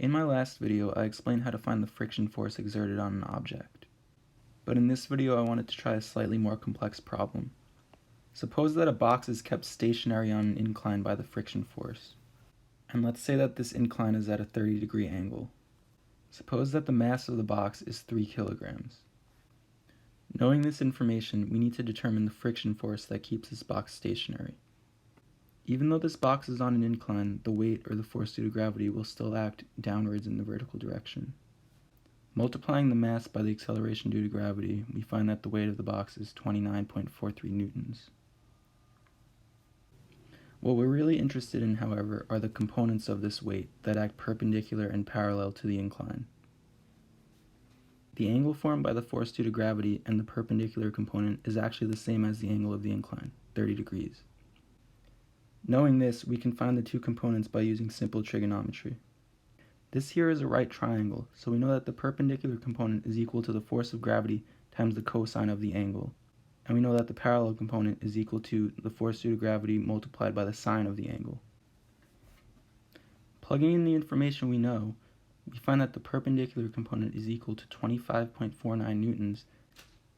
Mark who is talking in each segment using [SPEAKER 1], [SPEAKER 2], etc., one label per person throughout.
[SPEAKER 1] In my last video, I explained how to find the friction force exerted on an object. But in this video, I wanted to try a slightly more complex problem. Suppose that a box is kept stationary on an incline by the friction force. And let's say that this incline is at a 30-degree angle. Suppose that the mass of the box is 3 kilograms. Knowing this information, we need to determine the friction force that keeps this box stationary. Even though this box is on an incline, the weight or the force due to gravity will still act downwards in the vertical direction. Multiplying the mass by the acceleration due to gravity, we find that the weight of the box is 29.43 newtons. What we're really interested in, however, are the components of this weight that act perpendicular and parallel to the incline. The angle formed by the force due to gravity and the perpendicular component is actually the same as the angle of the incline, 30 degrees. Knowing this, we can find the two components by using simple trigonometry. This here is a right triangle, so we know that the perpendicular component is equal to the force of gravity times the cosine of the angle. And we know that the parallel component is equal to the force due to gravity multiplied by the sine of the angle. Plugging in the information we know, we find that the perpendicular component is equal to 25.49 newtons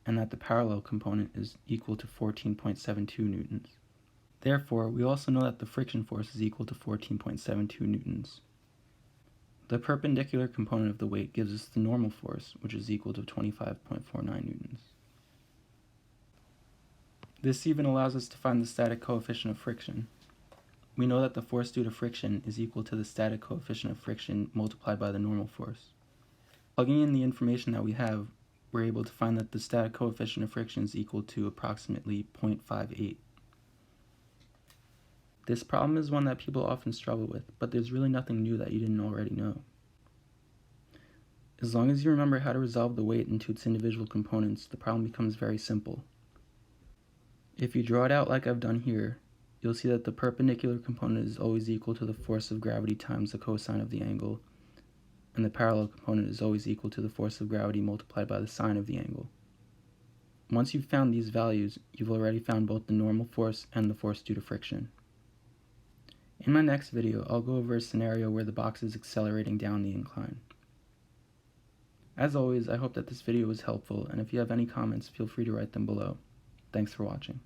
[SPEAKER 1] and that the parallel component is equal to 14.72 newtons. Therefore, we also know that the friction force is equal to 14.72 newtons. The perpendicular component of the weight gives us the normal force, which is equal to 25.49 newtons. This even allows us to find the static coefficient of friction. We know that the force due to friction is equal to the static coefficient of friction multiplied by the normal force. Plugging in the information that we have, we're able to find that the static coefficient of friction is equal to approximately 0.58. This problem is one that people often struggle with, but there's really nothing new that you didn't already know. As long as you remember how to resolve the weight into its individual components, the problem becomes very simple. If you draw it out like I've done here, you'll see that the perpendicular component is always equal to the force of gravity times the cosine of the angle, and the parallel component is always equal to the force of gravity multiplied by the sine of the angle. Once you've found these values, you've already found both the normal force and the force due to friction. In my next video, I'll go over a scenario where the box is accelerating down the incline. As always, I hope that this video was helpful, and if you have any comments, feel free to write them below. Thanks for watching.